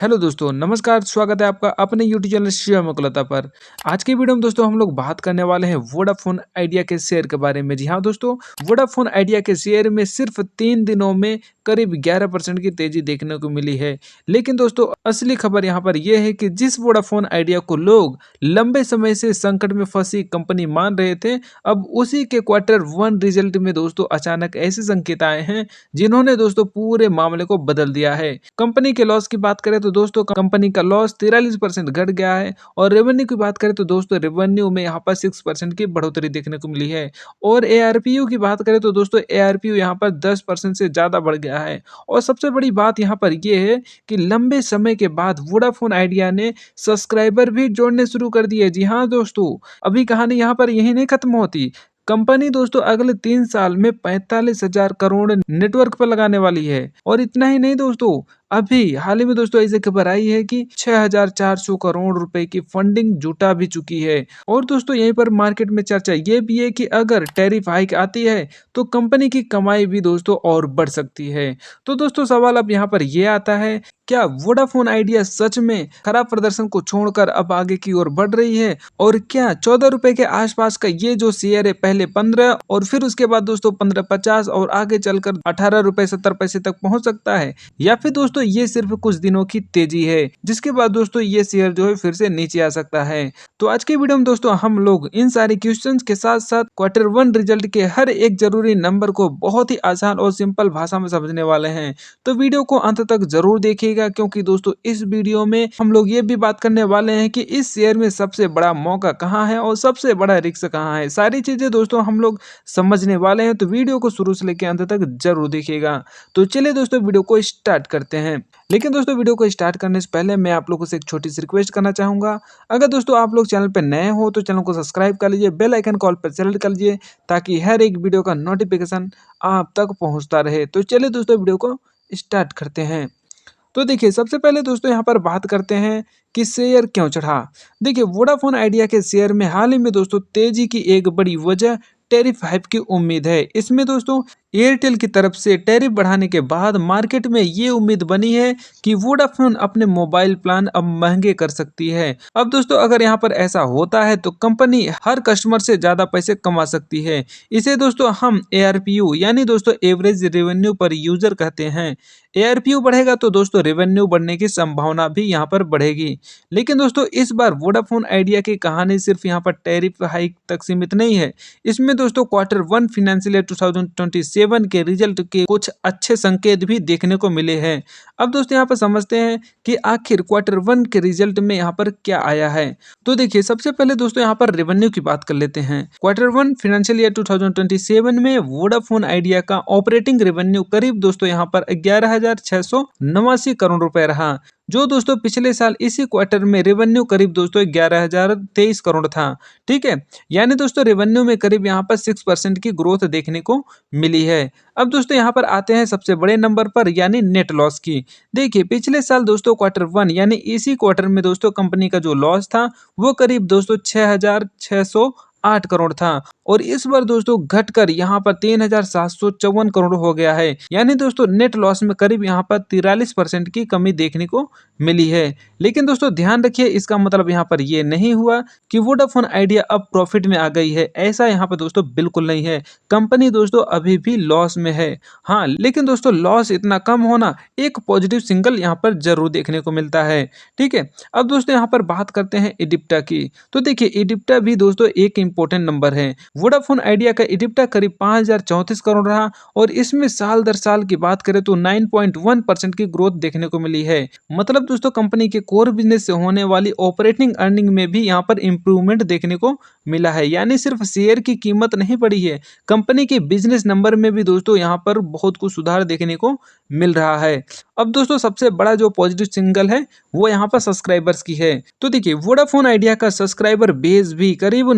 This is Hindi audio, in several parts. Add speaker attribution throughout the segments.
Speaker 1: हेलो दोस्तों, नमस्कार। स्वागत है आपका अपने यूट्यूब चैनल शिव मुकुलता पर। आज की वीडियो में दोस्तों हम लोग बात करने वाले हैं वोडाफोन आइडिया के शेयर के बारे में। जी हाँ दोस्तों, वोडाफोन आइडिया के शेयर में सिर्फ 3 दिनों में करीब 11% की तेजी देखने को मिली है। लेकिन दोस्तों असली खबर यहाँ पर यह है कि जिस वोडाफोन आइडिया को लोग लंबे समय से संकट में फंसी कंपनी मान रहे थे, अब उसी के Q1 रिजल्ट में दोस्तों अचानक ऐसे संकेत आए हैं जिन्होंने दोस्तों पूरे मामले को बदल दिया है। कंपनी के लॉस की बात करें तो दोस्तों कंपनी का लॉस 43% घट गया है और रेवेन्यू की बात करें तो दोस्तों रेवेन्यू में यहाँ पर 6% की बढ़ोतरी देखने को मिली है। और एआरपीयू की बात करें तो दोस्तों एआरपीयू यहाँ पर 10% से ज़्यादा बढ़ गया है। और सबसे बड़ी बात यहाँ पर यह है कि लंबे समय के बाद वोडाफोन आइडिया ने सब्सक्राइबर भी जोड़ने शुरू कर दिए। जी हाँ दोस्तों, अभी कहानी यहाँ पर यही नहीं खत्म होती। कंपनी दोस्तों अगले 3 साल में 45,000 करोड़ नेटवर्क पर लगाने वाली है। और इतना ही नहीं दोस्तों, अभी हाल ही में दोस्तों ऐसी खबर आई है कि 6,400 करोड़ रुपए की फंडिंग जुटा भी चुकी है। और दोस्तों यहीं पर मार्केट में चर्चा ये भी है कि अगर टैरिफ हाइक आती है तो कंपनी की कमाई भी दोस्तों और बढ़ सकती है। तो दोस्तों सवाल अब यहाँ पर यह आता है, क्या वोडाफोन आइडिया सच में खराब प्रदर्शन को छोड़कर अब आगे की ओर बढ़ रही है? और क्या 14 रुपए के आसपास का ये जो शेयर है पहले 15 और फिर उसके बाद दोस्तों 15.50 और आगे चलकर 18 रुपए 70 पैसे तक पहुंच सकता है? या फिर दोस्तों ये सिर्फ कुछ दिनों की तेजी है जिसके बाद दोस्तों ये शेयर जो है फिर से नीचे आ सकता है? तो आज के वीडियो में दोस्तों हम लोग इन सारे क्वेश्चंस के साथ साथ Q1 रिजल्ट के हर एक जरूरी नंबर को बहुत ही आसान और सिंपल भाषा में समझने वाले हैं। तो वीडियो को अंत तक जरूर देखिएगा, क्योंकि दोस्तों इस वीडियो में हम लोग ये भी बात करने वाले हैं कि इस शेयर में सबसे बड़ा मौका कहाँ है और सबसे बड़ा रिस्क कहाँ है। सारी चीजें दोस्तों हम लोग समझने वाले हैं, तो वीडियो को शुरू से लेकर अंत तक जरूर देखिएगा। तो चलिए दोस्तों वीडियो को स्टार्ट करते हैं। लेकिन दोस्तों वीडियो को स्टार्ट करने से पहले मैं आप लोगों से एक छोटी सी रिक्वेस्ट करना चाहूंगा। अगर दोस्तों आप लोग चैनल पर नए हो तो चैनल को सब्सक्राइब कर लीजिए, बेल आइकन कॉल पर सेलेक्ट कर लीजिए ताकि हर एक वीडियो का नोटिफिकेशन आप तक पहुंचता रहे। तो चलिए दोस्तों वीडियो को स्टार्ट करते हैं। तो देखिए सबसे पहले दोस्तों यहाँ पर बात करते हैं कि शेयर क्यों चढ़ा। देखिए वोडाफोन आइडिया के शेयर में हाल ही में दोस्तों तेजी की एक बड़ी वजह टैरिफ हाइक की उम्मीद है। इसमें दोस्तों एयरटेल की तरफ से टैरिफ बढ़ाने के बाद मार्केट में ये उम्मीद बनी है कि वोडाफोन अपने मोबाइल प्लान अब महंगे कर सकती है। अब दोस्तों अगर यहाँ पर ऐसा होता है तो कंपनी हर कस्टमर से ज्यादा पैसे कमा सकती है। इसे दोस्तों हम एआरपीयू यानी दोस्तों एवरेज रेवेन्यू पर यूजर कहते हैं। एआरपीयू बढ़ेगा तो दोस्तों रेवेन्यू बढ़ने की संभावना भी यहाँ पर बढ़ेगी। लेकिन दोस्तों इस बार वोडाफोन आइडिया की कहानी सिर्फ यहाँ पर टैरिफ हाइक तक सीमित नहीं है। इसमें दोस्तों Q1 फाइनेंशियल ईयर 2027 के रिजल्ट के कुछ अच्छे संकेत भी देखने को मिले हैं। अब दोस्तों यहाँ पर समझते हैं कि आखिर Q1 के रिजल्ट में यहाँ पर क्या आया है। तो देखिए सबसे पहले दोस्तों यहाँ पर रेवेन्यू की बात कर लेते हैं। Q1 फाइनेंशियल ईयर 2027 में वोडाफोन आइडिया का ऑपरेटिंग रेवेन्यू करीब दोस्तों यहाँ पर 11,689 करोड़ रुपए रहा, जो दोस्तों पिछले साल इसी क्वार्टर में रेवेन्यू करीब दोस्तों 11,023 करोड़ था। ठीक है, यानी दोस्तों रेवेन्यू में करीब यहाँ पर 6% की ग्रोथ देखने को मिली है। अब दोस्तों यहाँ पर आते हैं सबसे बड़े नंबर पर यानी नेट लॉस की। देखिए पिछले साल दोस्तों Q1 यानी इसी क्वार्टर में दोस्तों कंपनी का जो लॉस था वो करीब दोस्तों 6,608 करोड़ था और इस बार दोस्तों घटकर यहाँ पर 3,754 करोड़ हो गया है। यानी दोस्तों नेट लॉस में करीब यहाँ पर 43% की कमी देखने को मिली है। लेकिन दोस्तों ध्यान रखिए, इसका मतलब यहाँ पर ये नहीं हुआ कि वोडाफोन आइडिया अब प्रॉफिट में आ गई है। ऐसा यहाँ पर दोस्तों बिल्कुल नहीं है। कंपनी दोस्तों अभी भी लॉस में है। हाँ, लेकिन दोस्तों लॉस इतना कम होना एक पॉजिटिव सिंगल यहाँ पर जरूर देखने को मिलता है। ठीक है, अब दोस्तों यहाँ पर बात करते हैं इडिप्टा की। तो देखिए इडिप्टा भी दोस्तों एक इंपॉर्टेंट नंबर है। वोडाफोन आइडिया का इडिप्टा करीब 5,034 करोड़ रहा और इसमें साल दर साल की बात करें तो 9.1% की ग्रोथ देखने को मिली है। मतलब दोस्तों कंपनी के कोर बिजनेस से होने वाली ऑपरेटिंग अर्निंग में भी यहाँ पर इंप्रूवमेंट देखने को मिला है। यानी सिर्फ शेयर की कीमत नहीं बढ़ी है, कंपनी के बिजनेस नंबर में भी दोस्तों यहाँ पर बहुत कुछ सुधार देखने को मिल रहा है। अब दोस्तों सबसे बड़ा जो पॉजिटिव सिंगल है वो यहाँ पर सब्सक्राइबर्स की है। तो देखिए वोडाफोन आइडिया का सब्सक्राइबर बेस भी करीब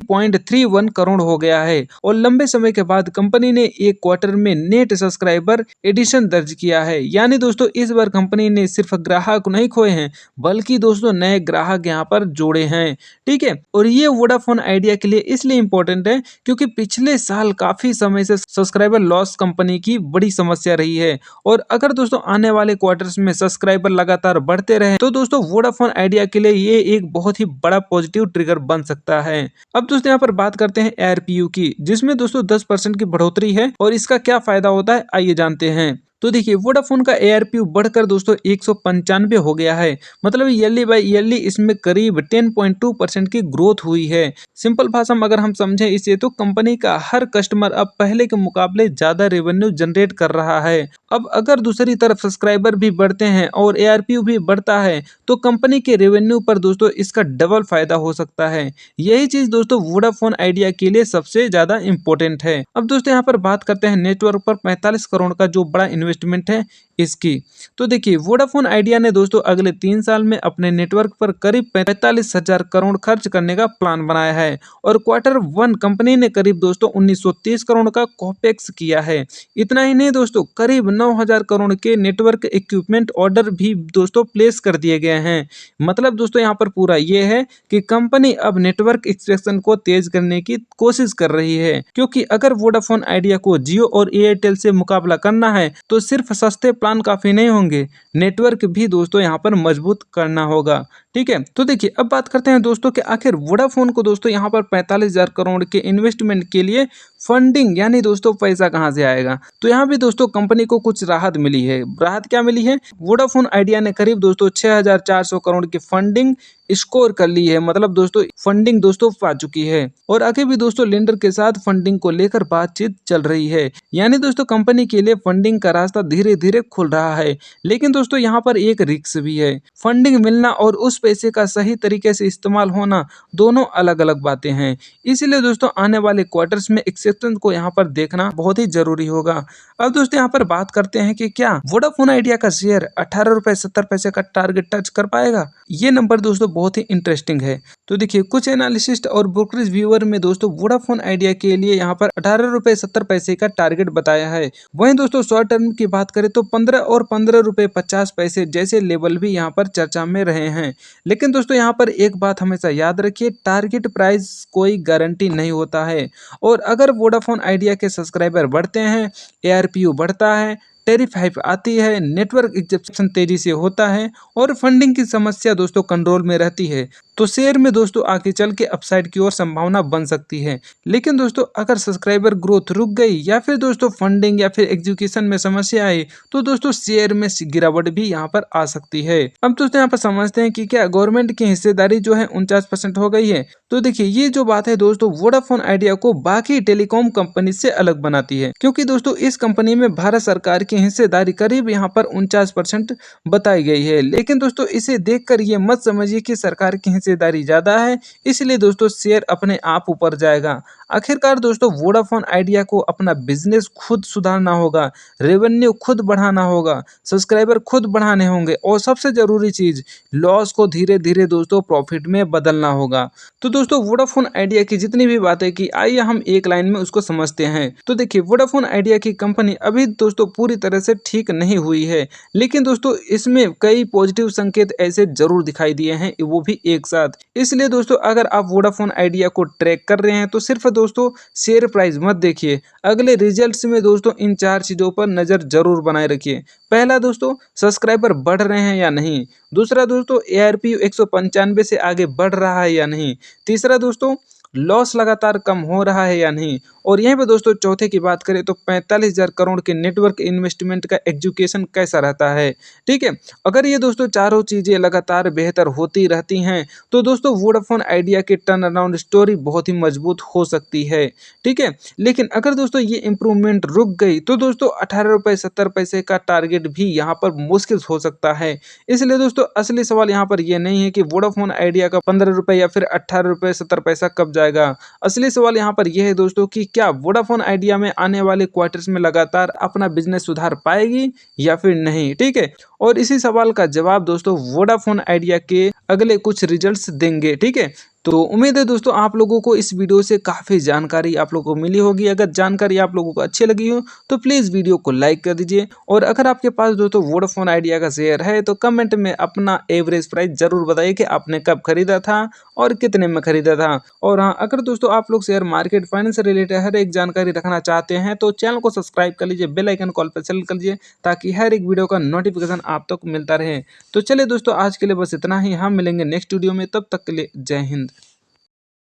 Speaker 1: 13.31 करोड़ हो गया है और लंबे समय के बाद कंपनी ने एक क्वार्टर में नेट सब्सक्राइबर एडिशन दर्ज किया है। यानी दोस्तों इस बार कंपनी ने सिर्फ ग्राहक नहीं खोए हैं बल्कि दोस्तों नए ग्राहक यहाँ पर जोड़े हैं। ठीक है, और ये वोडाफोन आइडिया के लिए इसलिए इम्पोर्टेंट है क्योंकि पिछले साल काफी समय से सब्सक्राइबर लॉस कंपनी की बड़ी समस्या रही है और अगर दोस्तों आने वाले क्वार्टर्स में सब्सक्राइबर लगातार बढ़ते रहे तो दोस्तों वोडाफोन आइडिया के लिए ये एक बहुत ही बड़ा पॉजिटिव ट्रिगर बन सकता है। अब दोस्तों यहाँ पर बात करते हैं ARPU की, जिसमें दोस्तों 10% की बढ़ोतरी है और इसका क्या फायदा होता है आइए जानते हैं। तो देखिए वोडाफोन का ARPU बढ़कर दोस्तों 195 हो गया है, मतलब ईयरली बाय ईयरली इसमें करीब 10.2% की ग्रोथ हुई है। सिंपल भाषा में अगर हम समझें इसे तो कंपनी का हर कस्टमर अब पहले के मुकाबले ज्यादा रेवेन्यू जनरेट कर रहा है। अब अगर दूसरी तरफ सब्सक्राइबर भी बढ़ते हैं और ARPU भी बढ़ता है तो कंपनी के रेवेन्यू पर दोस्तों इसका डबल फायदा हो सकता है। यही चीज दोस्तों वोडाफोन आइडिया के लिए सबसे ज्यादा इंपॉर्टेंट है। अब दोस्तों यहाँ पर बात करते हैं नेटवर्क पर 45 करोड़ का जो बड़ा इन्वेस्टमेंट है इसकी। तो देखिए वोडाफोन आइडिया ने दोस्तों अगले 3 साल में अपने नेटवर्क पर करीब 45,000 करोड़ खर्च करने का प्लान बनाया है और Q1 कंपनी ने करीब दोस्तों 1930 करोड़ का कॉपेक्स किया है। इतना ही नहीं दोस्तों, करीब 9,000 करोड़ के नेटवर्क इक्विपमेंट ऑर्डर भी दोस्तों प्लेस कर दिए गए हैं। मतलब दोस्तों यहाँ पर पूरा ये है कि कंपनी अब नेटवर्क एक्सपेंशन को तेज करने की कोशिश कर रही है, क्योंकि अगर वोडाफोन आइडिया को जियो और एयरटेल से मुकाबला करना है तो सिर्फ सस्ते प्लान काफी नहीं होंगे, नेटवर्क भी दोस्तों यहाँ पर मजबूत करना होगा। ठीक है, तो देखिए अब बात करते हैं दोस्तों कि आखिर वोडाफोन को दोस्तों यहाँ पर 45,000 करोड़ के इन्वेस्टमेंट के लिए फंडिंग यानी दोस्तों पैसा कहाँ से आएगा। तो यहाँ भी दोस्तों कंपनी को कुछ राहत मिली है। राहत क्या मिली है, वोडाफोन आइडिया ने करीब दोस्तों 6,400 करोड़ की फंडिंग स्कोर कर ली है, मतलब दोस्तों फंडिंग दोस्तों पा चुकी है और आगे भी दोस्तों लेंडर के साथ फंडिंग को लेकर बातचीत चल रही है। यानी दोस्तों कंपनी के लिए फंडिंग का रास्ता धीरे धीरे खुल रहा है। लेकिन दोस्तों यहाँ पर एक रिस्क भी है। फंडिंग मिलना और उस पैसे का सही तरीके से इस्तेमाल होना दोनों अलग अलग बातें हैं। इसीलिए दोस्तों आने वाले क्वार्टर्स में एक्सेप्शन को यहाँ पर देखना बहुत ही जरूरी होगा। अब दोस्तों यहाँ पर बात करते हैं कि क्या वोडाफोन आइडिया का शेयर 18 रुपए 70 पैसे का टारगेट टच कर पाएगा। ये नंबर दोस्तों बहुत ही इंटरेस्टिंग है। तो देखिए कुछ एनालिसिस्ट और ब्रोकरेज व्यूअर में दोस्तों वोडाफोन आइडिया के लिए यहाँ पर 18 रुपए 70 पैसे का टारगेट बताया है। वहीं दोस्तों शॉर्ट टर्म की बात करें तो 15 और 15 रुपए 50 पैसे जैसे लेवल भी यहाँ पर चर्चा में रहे हैं। लेकिन दोस्तों यहाँ पर एक बात हमेशा याद रखिए, टारगेट प्राइस कोई गारंटी नहीं होता है और अगर वोडाफोन आइडिया के सब्सक्राइबर बढ़ते हैं, ARPU बढ़ता है, टेरिफ हाइप आती है, नेटवर्क एग्जीक्यूशन तेजी से होता है और फंडिंग की समस्या दोस्तों कंट्रोल में रहती है तो शेयर में दोस्तों आगे चल के अपसाइड की ओर संभावना बन सकती है। लेकिन दोस्तों अगर सब्सक्राइबर ग्रोथ रुक गई या फिर दोस्तों फंडिंग या फिर एग्जीक्यूशन में समस्या आई तो दोस्तों शेयर में गिरावट भी यहाँ पर आ सकती है। अब दोस्तों यहाँ पर समझते हैं कि क्या गवर्नमेंट की हिस्सेदारी जो है 49% हो गई है। तो देखिए ये जो बात है दोस्तों वोडाफोन आइडिया को बाकी टेलीकॉम कंपनी से अलग बनाती है, क्योंकि दोस्तों इस कंपनी में भारत सरकार की हिस्सेदारी करीब यहाँ पर 49% बताई गई है। लेकिन दोस्तों इसे देखकर ये मत समझिए कि सरकार की हिस्सेदारी ज्यादा है इसलिए दोस्तों शेयर अपने आप ऊपर जाएगा। आखिरकार दोस्तों वोडाफोन आइडिया को अपना बिजनेस खुद सुधारना होगा, रेवेन्यू खुद बढ़ाना होगा, सब्सक्राइबर खुद बढ़ाने होंगे और सबसे जरूरी चीज लॉस को धीरे धीरे दोस्तों प्रॉफिट में बदलना होगा। तो दोस्तों वोडाफोन आइडिया की जितनी भी बातें की आइए हम एक लाइन में उसको समझते हैं। तो देखिए वोडाफोन आइडिया की कंपनी अभी दोस्तों पूरी तरह से ठीक नहीं हुई है, लेकिन दोस्तों इसमें कई पॉजिटिव संकेत ऐसे जरूर दिखाई दिए हैं, वो भी एक साथ। इसलिए दोस्तों अगर आप वोडाफोन आइडिया को ट्रैक कर रहे हैं तो सिर्फ दोस्तों शेयर प्राइस मत देखिए, अगले रिजल्ट्स में दोस्तों इन 4 चीजों पर नजर जरूर बनाए रखिए। पहला दोस्तों सब्सक्राइबर बढ़ रहे हैं या नहीं। दूसरा दोस्तों ARPU 195 से आगे बढ़ रहा है या नहीं। तीसरा दोस्तों लॉस लगातार कम हो रहा है या नहीं। और यहीं पे दोस्तों चौथे की बात करें तो 45,000 करोड़ के नेटवर्क इन्वेस्टमेंट का एग्जीक्यूशन कैसा रहता है। ठीक है, अगर ये दोस्तों चारों चीजें लगातार बेहतर होती रहती हैं तो दोस्तों वोडाफोन आइडिया की टर्न अराउंड स्टोरी बहुत ही मजबूत हो सकती है। ठीक है, लेकिन अगर दोस्तों ये इंप्रूवमेंट रुक गई तो दोस्तों 18 रुपए 70 पैसे का टारगेट भी यहाँ पर मुश्किल हो सकता है। इसलिए दोस्तों असली सवाल यहाँ पर यह नहीं है कि वोडाफोन आइडिया का 15 रुपए या फिर 18 रुपए 70 पैसा कब जाएगा। असली सवाल यहाँ पर यह है दोस्तों कि क्या वोडाफोन आइडिया में आने वाले क्वार्टर्स में लगातार अपना बिजनेस सुधार पाएगी या फिर नहीं। ठीक है, और इसी सवाल का जवाब दोस्तों वोडाफोन आइडिया के अगले कुछ रिजल्ट्स देंगे। ठीक है, तो उम्मीद है दोस्तों आप लोगों को इस वीडियो से काफ़ी जानकारी आप लोगों को मिली होगी। अगर जानकारी आप लोगों को अच्छी लगी हो तो प्लीज़ वीडियो को लाइक कर दीजिए, और अगर आपके पास दोस्तों वोडाफोन आइडिया का शेयर है तो कमेंट में अपना एवरेज प्राइस ज़रूर बताइए कि आपने कब खरीदा था और कितने में खरीदा था। और हाँ, अगर दोस्तों आप लोग शेयर मार्केट फाइनेंस से रिलेटेड हर एक जानकारी रखना चाहते हैं तो चैनल को सब्सक्राइब कर लीजिए, बेल आइकन कॉल पर सेलेक्ट कर लीजिए ताकि हर एक वीडियो का नोटिफिकेशन आप तक मिलता रहे। तो चलिए दोस्तों, आज के लिए बस इतना ही। हम मिलेंगे नेक्स्ट वीडियो में, तब तक के लिए जय हिंद।